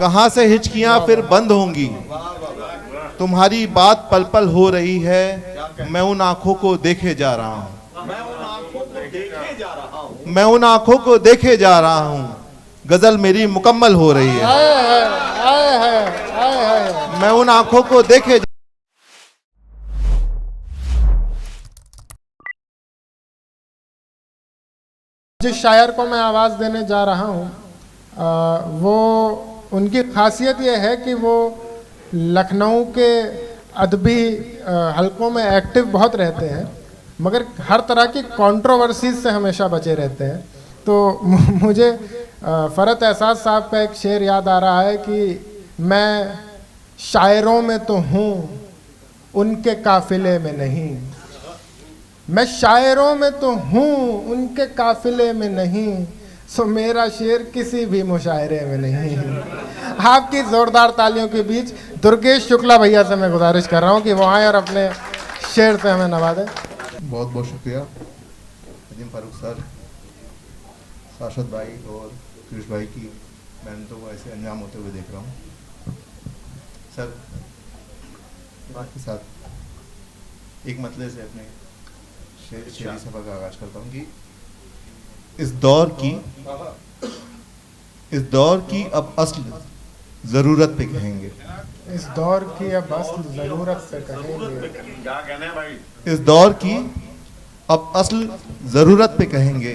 कहाँ से हिचकियां फिर बंद होंगी। तुम्हारी बात पल पल हो रही है, मैं उन आंखों को देखे जा रहा हूँ। मैं उन आंखों को देखे जा रहा हूँ, गजल मेरी मुकम्मल हो रही है। मैं उन आंखों को देखे जिस शायर को मैं आवाज़ देने जा रहा हूँ वो उनकी खासियत ये है कि वो लखनऊ के अदबी हलकों में एक्टिव बहुत रहते हैं, मगर हर तरह की कंट्रोवर्सीज से हमेशा बचे रहते हैं। तो मुझे फ़रत एहसास साहब का एक शेर याद आ रहा है कि मैं शायरों में तो हूँ, उनके काफिले में नहीं। मैं शायरों में तो हूँ, उनके काफिले में नहीं, सो मेरा शेर किसी भी मुशायरे में नहीं। आपकी ज़ोरदार तालियों के बीच दुर्गेश शुक्ला भैया से मैं गुजारिश कर रहा हूँ कि वो आए और अपने शेर से हमें नवाजें। बहुत बहुत शुक्रिया अजीम फारूक सर, साशद भाई और पीयूष भाई की मेहनतों को ऐसे अंजाम होते हुए देख रहा हूँ। सर के साथ एक मतले से अपने शेरी सफर का आगाज करता हूँ कि इस दौर की अब असल ज़रूरत पे कहेंगे। इस दौर की अब असल ज़रूरत पे कहेंगे। क्या कहने हैं भाई? इस दौर की अब असल ज़रूरत पे कहेंगे,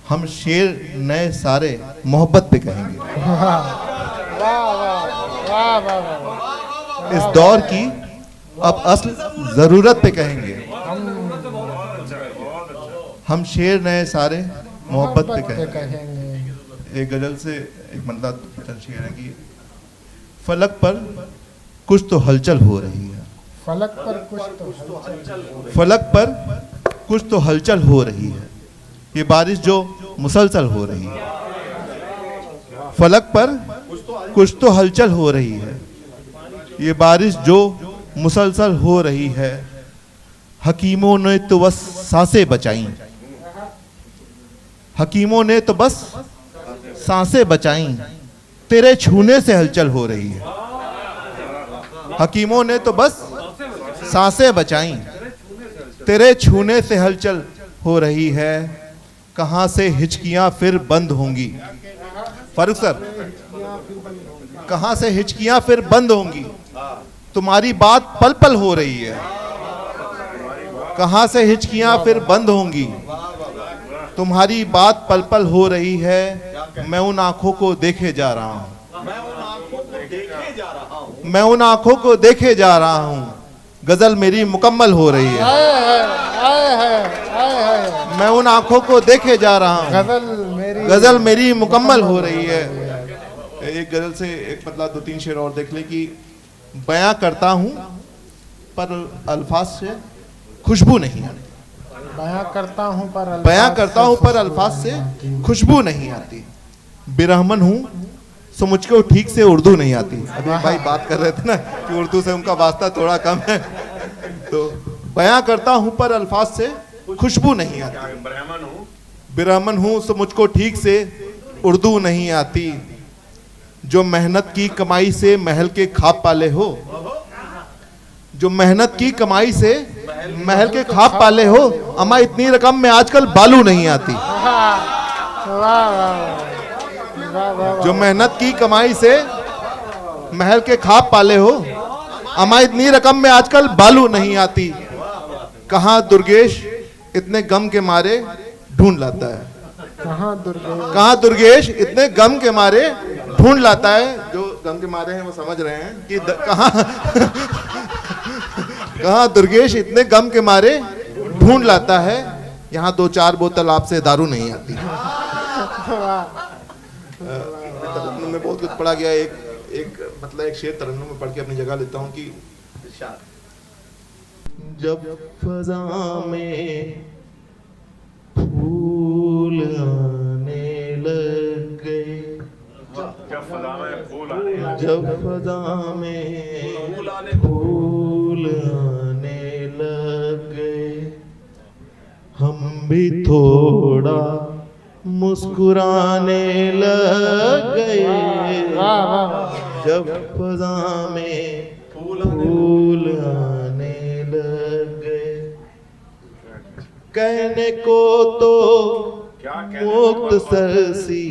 हम शेर नए सारे मोहब्बत पे कहेंगे। इस दौर की अब असल ज़रूरत पे कहेंगे, हम शेर नए सारे मोहब्बत पे कहेंगे। एक गजल से एक मतलब चंद शेर है कि फलक पर कुछ तो हलचल हो रही है। फलक पर कुछ तो हलचल, फलक पर कुछ तो हलचल हो रही है, ये बारिश जो मुसलसल हो रही है। फलक पर कुछ तो हलचल हो रही है, ये बारिश जो मुसलसल हो रही है। हकीमों ने तो बस सांसें बचाई, हकीमों ने तो बस सांसें बचाई, तेरे छूने से हलचल हो रही है। हकीमों ने तो बस सांसें बचाई, तेरे छूने से हलचल हो रही है। कहाँ से हिचकियां फिर बंद होंगी। फारूक सर, कहाँ से हिचकियां फिर बंद होंगी, तुम्हारी बात पल पल हो रही है। कहाँ से हिचकियां फिर बंद होंगी, तुम्हारी बात पल पल हो रही है। मैं उन आंखों को देखे जा रहा हूँ, मैं उन आंखों को देखे जा रहा हूँ, गजल मेरी मुकम्मल हो रही है। मैं उन आंखों को देखे जा रहा हूँ, गजल मेरी मुकम्मल हो रही है। एक गजल से एक मतलब दो तीन शेर और देख ले कि बयां करता हूँ पर अल्फाज से खुशबू नहीं आती। बयां करता हूँ पर अल्फाज से खुशबू नहीं आती। बिरहमन हूँ सो मुझको ठीक से उर्दू नहीं आती। अभी भाई बात कर रहे थे ना कि उर्दू से उनका वास्ता थोड़ा कम है, तो बयां करता हूँ पर अल्फाज से खुशबू नहीं आती। बिरहमन हूँ सो मुझको ठीक से उर्दू नहीं आती। जो मेहनत की कमाई से महल के ख्वाब पाले हो, जो मेहनत की कमाई से महल के ख्वाब पाले हो, अमा इतनी रकम में आजकल बालू नहीं आती। जो मेहनत की कमाई से महल के ख्वाब पाले हो, अमा इतनी रकम में आजकल बालू नहीं आती। कहाँ दुर्गेश इतने गम के मारे ढूंढ लाता है। कहाँ दुर्गेश इतने गम के मारे ढूंढ लाता है। जो गम के मारे हैं वो समझ रहे हैं कि कहाँ दुर्गेश इतने गम के मारे ढूंढ लाता है। यहाँ दो चार बोतल आपसे दारू नहीं आती। तरन्नुम में बहुत कुछ पढ़ा गया। एक मतलब एक शेर तरन्नुम में पढ़ के अपनी जगह लेता हूँ कि जब फजा में फूल आने लग गए, जब फजा में फूल आने लग गए, हम भी थोड़ा मुस्कुराने लग गए वाह वाह वाह। जब फजा में फूल आने लग गए। कहने को तो मुख्तसर सी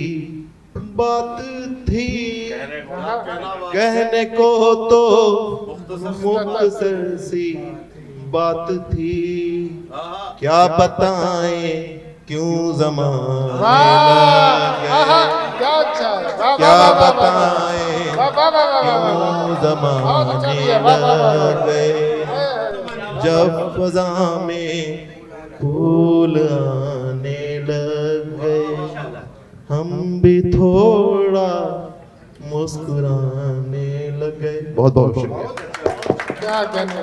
बात थी, कहने को तो मुख्तसर सी बात थी, क्या बताएं क्यों ज़माने वाह लग आहा, गए, क्या अच्छा है। वाह क्या वाह वाह वाह वाह। बताएं वाह वाह वाह वाह वाह वाह। क्यों बहुत अच्छा ज़माने किया, वाह वाह वाह लग वाह। गए। जब फजा में फूल आने लग गए, हम भी थोड़ा मुस्कुराने लग गए। बहुत बहुत शुक्रिया। क्या कहने।